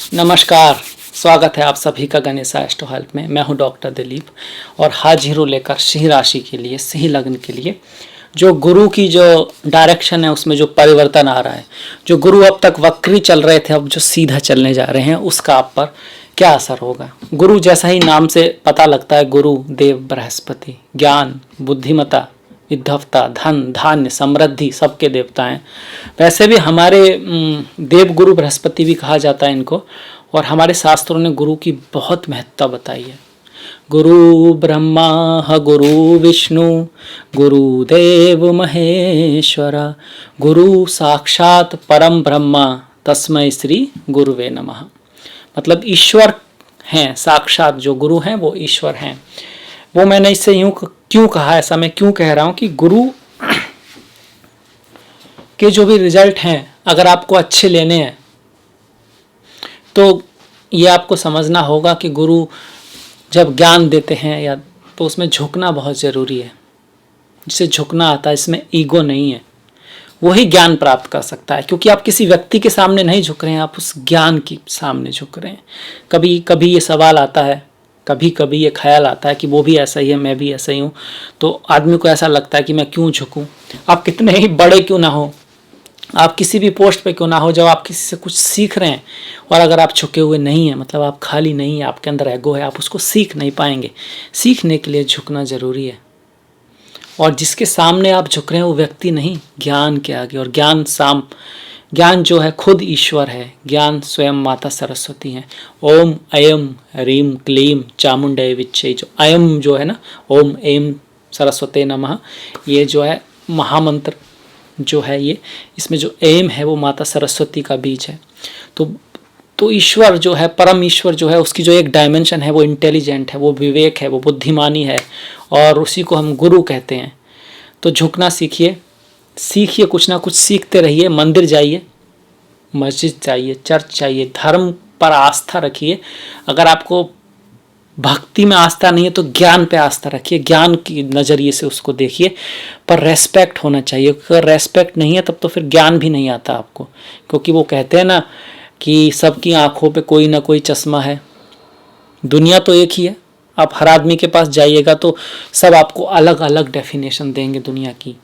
नमस्कार, स्वागत है आप सभी का गणेशा एस्ट्रो हेल्प में। मैं हूं डॉक्टर दिलीप और हाजिर हूं लेकर सिंह राशि के लिए, सिंह लग्न के लिए जो गुरु की जो डायरेक्शन है उसमें जो परिवर्तन आ रहा है। जो गुरु अब तक वक्री चल रहे थे, अब जो सीधा चलने जा रहे हैं, उसका आप पर क्या असर होगा। गुरु जैसा ही नाम से पता लगता है, गुरु देव बृहस्पति, ज्ञान, बुद्धिमता, विद्धवता, धन, धान्य, समृद्धि सबके देवता हैं। वैसे भी हमारे देव गुरु बृहस्पति भी कहा जाता है इनको, और हमारे शास्त्रों ने गुरु की बहुत महत्ता बताई है। गुरु ब्रह्मा गुरु विष्णु गुरुदेव महेश्वरा, गुरु साक्षात परम ब्रह्मा तस्मै श्री गुरुवे नमः। मतलब ईश्वर हैं, साक्षात जो गुरु हैं वो ईश्वर हैं। वो मैंने इससे यूं क्यों कहा, ऐसा मैं क्यों कह रहा हूं कि गुरु के जो भी रिजल्ट हैं, अगर आपको अच्छे लेने हैं तो ये आपको समझना होगा कि गुरु जब ज्ञान देते हैं या तो उसमें झुकना बहुत ज़रूरी है। जिसे झुकना आता है, इसमें ईगो नहीं है, वही ज्ञान प्राप्त कर सकता है। क्योंकि आप किसी व्यक्ति के सामने नहीं झुक रहे हैं, आप उस ज्ञान के सामने झुक रहे हैं। कभी कभी ये सवाल आता है, कभी कभी ये ख्याल आता है कि वो भी ऐसा ही है, मैं भी ऐसा ही हूँ, तो आदमी को ऐसा लगता है कि मैं क्यों झुकूँ। आप कितने ही बड़े क्यों ना हो, आप किसी भी पोस्ट पे क्यों ना हो, जब आप किसी से कुछ सीख रहे हैं और अगर आप झुके हुए नहीं हैं, मतलब आप खाली नहीं है, आपके अंदर ईगो है, आप उसको सीख नहीं पाएंगे। सीखने के लिए झुकना ज़रूरी है। और जिसके सामने आप झुक रहे हैं वो व्यक्ति नहीं, ज्ञान के आगे। और ज्ञान जो है खुद ईश्वर है, ज्ञान स्वयं माता सरस्वती हैं। ओम अयम ह्रीम क्लीम चामुंडे विच्चे, जो अयम जो है ना, ओम एम सरस्वते नमः, ये जो है महामंत्र जो है, ये इसमें जो एम है वो माता सरस्वती का बीज है। तो ईश्वर जो है, परम ईश्वर जो है, उसकी जो एक डायमेंशन है वो इंटेलिजेंट है, वो विवेक है, वो बुद्धिमानी है, और उसी को हम गुरु कहते हैं। तो झुकना सीखिए, कुछ ना कुछ सीखते रहिए। मंदिर जाइए, मस्जिद जाइए, चर्च जाइए, धर्म पर आस्था रखिए। अगर आपको भक्ति में आस्था नहीं है तो ज्ञान पे आस्था रखिए, ज्ञान की नज़रिए से उसको देखिए। पर रेस्पेक्ट होना चाहिए। अगर रेस्पेक्ट नहीं है तब तो फिर ज्ञान भी नहीं आता आपको। क्योंकि वो कहते हैं ना कि सबकी आंखों पे कोई ना कोई चश्मा है। दुनिया तो एक ही है, आप हर आदमी के पास जाइएगा तो सब आपको अलग अलग डेफिनेशन देंगे दुनिया की।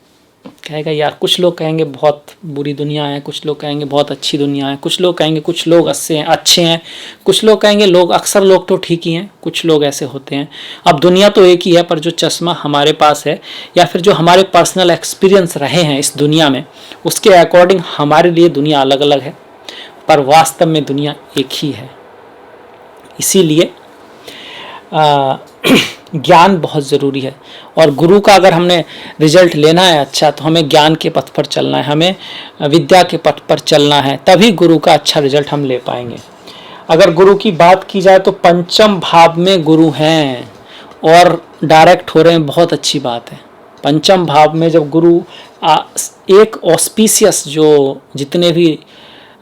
कहेगा यार, कुछ लोग कहेंगे बहुत बुरी दुनिया है, कुछ लोग कहेंगे बहुत अच्छी दुनिया है, कुछ लोग कहेंगे कुछ लोग अच्छे हैं, कुछ लोग कहेंगे अक्सर लोग तो ठीक ही हैं, कुछ लोग ऐसे होते हैं। अब दुनिया तो एक ही है, पर जो चश्मा हमारे पास है या फिर जो हमारे पर्सनल एक्सपीरियंस रहे हैं इस दुनिया में, उसके अकॉर्डिंग हमारे लिए दुनिया अलग अलग है, पर वास्तव में दुनिया एक ही है। इसीलिए ज्ञान बहुत ज़रूरी है। और गुरु का अगर हमने रिजल्ट लेना है अच्छा, तो हमें ज्ञान के पथ पर चलना है, हमें विद्या के पथ पर चलना है, तभी गुरु का अच्छा रिजल्ट हम ले पाएंगे। अगर गुरु की बात की जाए तो पंचम भाव में गुरु हैं और डायरेक्ट हो रहे हैं, बहुत अच्छी बात है। पंचम भाव में जब गुरु एक ऑस्पिशियस, जो जितने भी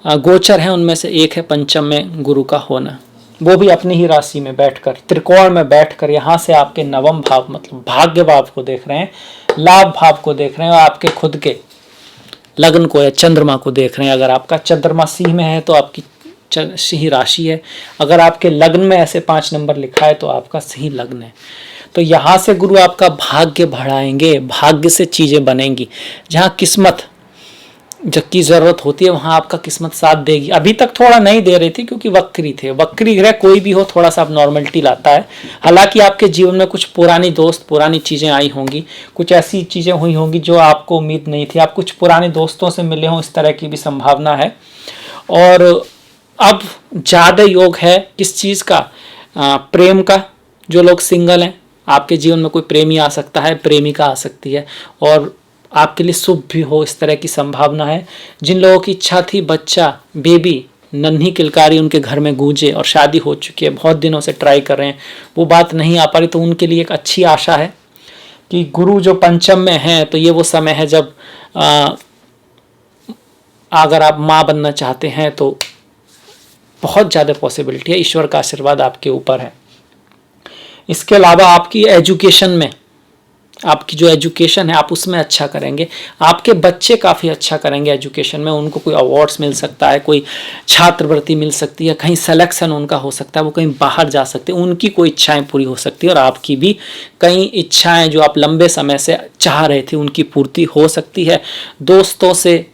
गोचर हैं उनमें से एक है पंचम में गुरु का होना, वो भी अपनी ही राशि में बैठकर, त्रिकोण में बैठकर, यहाँ से आपके नवम भाव मतलब भाग्य भाव को देख रहे हैं, लाभ भाव को देख रहे हैं, और आपके खुद के लग्न को या चंद्रमा को देख रहे हैं। अगर आपका चंद्रमा सिंह में है तो आपकी सिंह राशि है। अगर आपके लग्न में ऐसे 5 नंबर लिखा है तो आपका सिंह लग्न है। तो यहाँ से गुरु आपका भाग्य बढ़ाएंगे, भाग्य से चीज़ें बनेंगी। जहाँ किस्मत की ज़रूरत होती है वहाँ आपका किस्मत साथ देगी। अभी तक थोड़ा नहीं दे रही थी क्योंकि वक्री थे। वक्री ग्रह कोई भी हो थोड़ा सा अब नॉर्मलिटी लाता है। हालांकि आपके जीवन में कुछ पुरानी दोस्त, पुरानी चीज़ें आई होंगी, कुछ ऐसी चीज़ें हुई होंगी जो आपको उम्मीद नहीं थी, आप कुछ पुराने दोस्तों से मिले हों, इस तरह की भी संभावना है। और अब ज़्यादा योग है किस चीज़ का, प्रेम का। जो लोग सिंगल हैं, आपके जीवन में कोई प्रेमी आ सकता है, प्रेमिका आ सकती है, और आपके लिए शुभ भी हो, इस तरह की संभावना है। जिन लोगों की इच्छा थी बच्चा, बेबी, नन्ही किलकारी उनके घर में गूंजे और शादी हो चुकी है, बहुत दिनों से ट्राई कर रहे हैं, वो बात नहीं आ पा रही, तो उनके लिए एक अच्छी आशा है कि गुरु जो पंचम में है तो ये वो समय है जब अगर आप माँ बनना चाहते हैं तो बहुत ज़्यादा पॉसिबिलिटी है। ईश्वर का आशीर्वाद आपके ऊपर है। इसके अलावा आपकी एजुकेशन में आपकी जो एजुकेशन है आप उसमें अच्छा करेंगे, आपके बच्चे काफ़ी अच्छा करेंगे एजुकेशन में, उनको कोई अवार्ड्स मिल सकता है, कोई छात्रवृत्ति मिल सकती है, कहीं सिलेक्शन उनका हो सकता है, वो कहीं बाहर जा सकते हैं, उनकी कोई इच्छाएं पूरी हो सकती है और आपकी भी कई इच्छाएं जो आप लंबे समय से चाह रहे थे उनकी पूर्ति हो सकती है। दोस्तों से,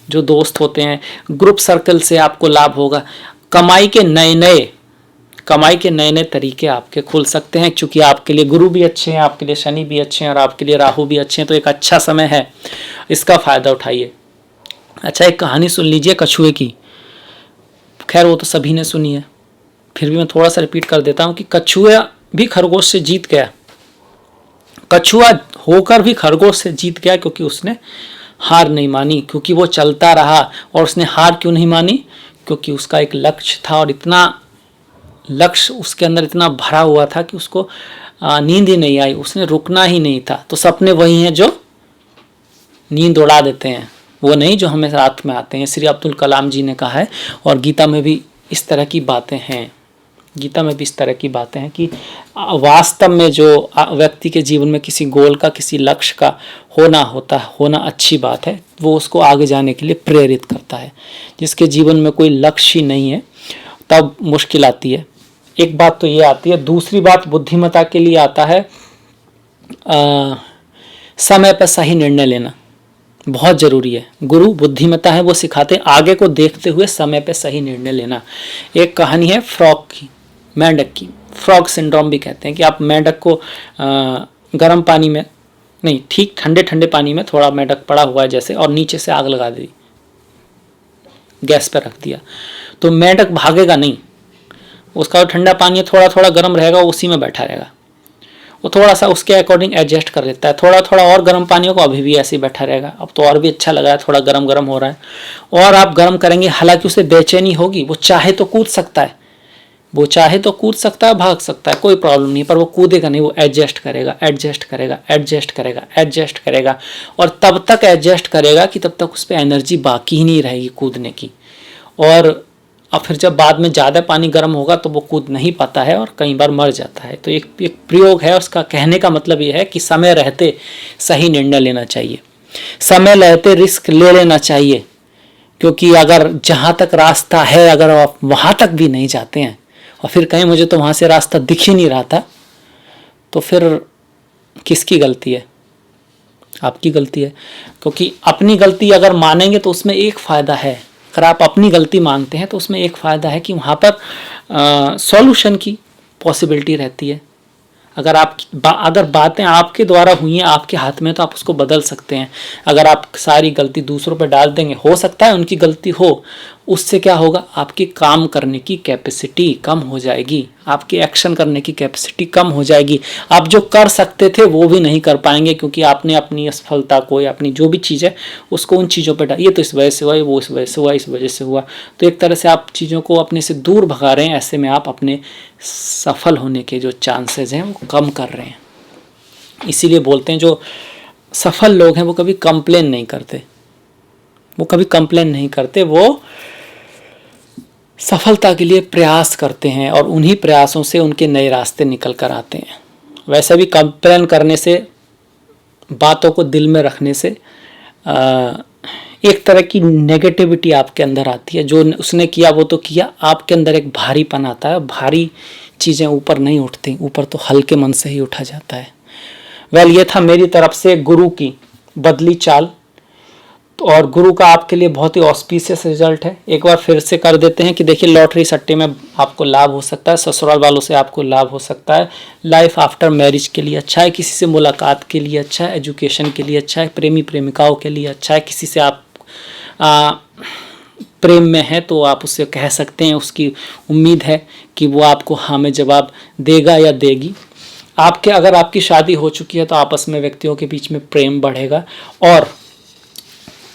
जो दोस्त होते हैं, ग्रुप सर्कल से आपको लाभ होगा। कमाई के नए नए तरीके आपके खुल सकते हैं, क्योंकि आपके लिए गुरु भी अच्छे हैं, आपके लिए शनि भी अच्छे हैं और आपके लिए राहु भी अच्छे हैं, तो एक अच्छा समय है, इसका फ़ायदा उठाइए। अच्छा, एक कहानी सुन लीजिए कछुए की। खैर वो तो सभी ने सुनी है, फिर भी मैं थोड़ा सा रिपीट कर देता हूँ कि कछुआ भी खरगोश से जीत गया। कछुआ होकर भी खरगोश से जीत गया क्योंकि उसने हार नहीं मानी, क्योंकि वो चलता रहा। और उसने हार क्यों नहीं मानी? क्योंकि उसका एक लक्ष्य था और इतना लक्ष्य उसके अंदर इतना भरा हुआ था कि उसको नींद ही नहीं आई, उसने रुकना ही नहीं था। तो सपने वही हैं जो नींद उड़ा देते हैं, वो नहीं जो हमें रात में आते हैं। श्री अब्दुल कलाम जी ने कहा है और गीता में भी इस तरह की बातें हैं। गीता में भी इस तरह की बातें हैं कि वास्तव में जो व्यक्ति के जीवन में किसी गोल का, किसी लक्ष्य का होना अच्छी बात है, वो उसको आगे जाने के लिए प्रेरित करता है। जिसके जीवन में कोई लक्ष्य ही नहीं है तब मुश्किल आती है। एक बात तो ये आती है। दूसरी बात बुद्धिमत्ता के लिए आता है समय पर सही निर्णय लेना बहुत ज़रूरी है। गुरु बुद्धिमत्ता है, वो सिखाते हैं आगे को देखते हुए समय पर सही निर्णय लेना। एक कहानी है फ्रॉग की, मेंढक की। फ्रॉग सिंड्रोम भी कहते हैं कि आप मेंढक को गर्म पानी में नहीं, ठीक ठंडे ठंडे पानी में थोड़ा मेंढक पड़ा हुआ है जैसे, और नीचे से आग लगा दी, गैस पर रख दिया, तो मेंढक भागेगा नहीं। उसका ठंडा पानी थोड़ा थोड़ा गर्म रहेगा, उसी में बैठा रहेगा। वो थोड़ा सा उसके अकॉर्डिंग एडजस्ट कर लेता है, थोड़ा थोड़ा और गर्म पानी को, अभी भी ऐसे ही बैठा रहेगा। अब तो और भी अच्छा लग रहा है, थोड़ा गर्म गर्म हो रहा है, और आप गर्म करेंगे, हालांकि उसे बेचैनी होगी। वो चाहे तो कूद सकता है, भाग सकता है, कोई प्रॉब्लम नहीं, पर वो कूदेगा नहीं, वो एडजस्ट करेगा और तब तक एडजस्ट करेगा कि तब तक उस पर एनर्जी बाकी ही नहीं रहेगी कूदने की। और अब फिर जब बाद में ज़्यादा पानी गर्म होगा तो वो कूद नहीं पाता है और कई बार मर जाता है। तो एक प्रयोग है, उसका कहने का मतलब ये है कि समय रहते सही निर्णय लेना चाहिए, समय रहते रिस्क ले लेना चाहिए, क्योंकि अगर जहाँ तक रास्ता है, अगर आप वहाँ तक भी नहीं जाते हैं और फिर कहीं मुझे तो वहाँ से रास्ता दिख ही नहीं रहा था, तो फिर किसकी गलती है? आपकी गलती है। क्योंकि अपनी गलती अगर मानेंगे तो उसमें एक फ़ायदा है। अगर आप अपनी गलती मानते हैं तो उसमें एक फ़ायदा है कि वहाँ पर सॉल्यूशन की पॉसिबिलिटी रहती है। अगर बातें आपके द्वारा हुई हैं, आपके हाथ में, तो आप उसको बदल सकते हैं। अगर आप सारी गलती दूसरों पर डाल देंगे, हो सकता है उनकी गलती हो, उससे क्या होगा? आपकी काम करने की कैपेसिटी कम हो जाएगी, आपकी एक्शन करने की कैपेसिटी कम हो जाएगी। आप जो कर सकते थे वो भी नहीं कर पाएंगे, क्योंकि आपने अपनी असफलता को या अपनी जो भी चीज़ है उसको उन चीज़ों पर डाल, ये तो इस वजह से हुआ, वो इस वजह से हुआ, इस वजह से हुआ। तो एक तरह से आप चीज़ों को अपने से दूर भगा रहे हैं। ऐसे में आप अपने सफल होने के जो चांसेस हैं वो कम कर रहे हैं। इसीलिए बोलते हैं जो सफल लोग हैं वो कभी कंप्लेन नहीं करते, वो सफलता के लिए प्रयास करते हैं और उन्हीं प्रयासों से उनके नए रास्ते निकल कर आते हैं। वैसे भी कंप्लेन करने से, बातों को दिल में रखने से एक तरह की नेगेटिविटी आपके अंदर आती है। जो उसने किया वो तो किया, आपके अंदर एक भारीपन आता है। भारी चीज़ें ऊपर नहीं उठती, ऊपर तो हल्के मन से ही उठा जाता है। ये था मेरी तरफ से गुरु की बदली चाल, और गुरु का आपके लिए बहुत ही ऑस्पिशियस रिजल्ट है। एक बार फिर से कर देते हैं कि देखिए, लॉटरी सट्टे में आपको लाभ हो सकता है, ससुराल वालों से आपको लाभ हो सकता है, लाइफ आफ्टर मैरिज के लिए अच्छा है, किसी से मुलाकात के लिए अच्छा है, एजुकेशन के लिए अच्छा है, प्रेमी प्रेमिकाओं के लिए अच्छा है। किसी से आप प्रेम में है तो आप उससे कह सकते हैं, उसकी उम्मीद है कि वो आपको हाँ में जवाब देगा या देगी। अगर आपकी शादी हो चुकी है तो आपस में व्यक्तियों के बीच में प्रेम बढ़ेगा, और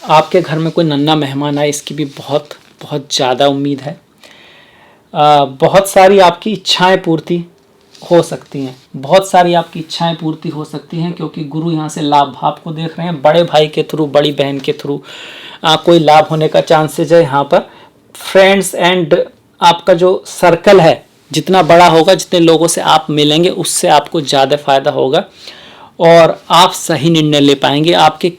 आपके घर में कोई नन्हा मेहमान आए इसकी भी बहुत बहुत ज़्यादा उम्मीद है। बहुत सारी आपकी इच्छाएं पूर्ति हो सकती हैं, क्योंकि गुरु यहाँ से लाभ भाव को देख रहे हैं। बड़े भाई के थ्रू, बड़ी बहन के थ्रू कोई लाभ होने का चांसेज है यहाँ पर। फ्रेंड्स एंड आपका जो सर्कल है जितना बड़ा होगा, जितने लोगों से आप मिलेंगे उससे आपको ज़्यादा फायदा होगा। और आप सही निर्णय ले पाएंगे। आपके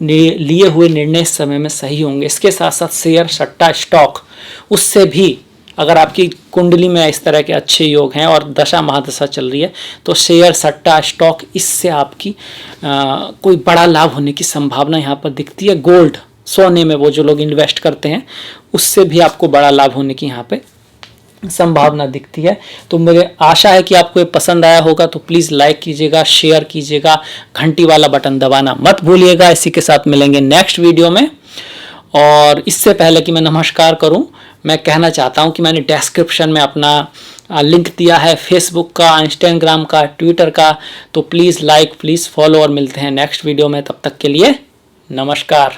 लिए हुए निर्णय इस समय में सही होंगे। इसके साथ साथ शेयर, सट्टा, स्टॉक, उससे भी अगर आपकी कुंडली में इस तरह के अच्छे योग हैं और दशा महादशा चल रही है तो शेयर, सट्टा, स्टॉक, इससे आपकी कोई बड़ा लाभ होने की संभावना यहाँ पर दिखती है। गोल्ड, सोने में वो जो लोग इन्वेस्ट करते हैं उससे भी आपको बड़ा लाभ होने की यहाँ पे संभावना दिखती है। तो मुझे आशा है कि आपको ये पसंद आया होगा। तो प्लीज़ लाइक कीजिएगा, शेयर कीजिएगा, घंटी वाला बटन दबाना मत भूलिएगा। इसी के साथ मिलेंगे नेक्स्ट वीडियो में। और इससे पहले कि मैं नमस्कार करूं, मैं कहना चाहता हूं कि मैंने डिस्क्रिप्शन में अपना लिंक दिया है फेसबुक का, इंस्टाग्राम का, ट्विटर का। तो प्लीज़ लाइक, प्लीज़ फॉलो और मिलते हैं नेक्स्ट वीडियो में। तब तक के लिए नमस्कार।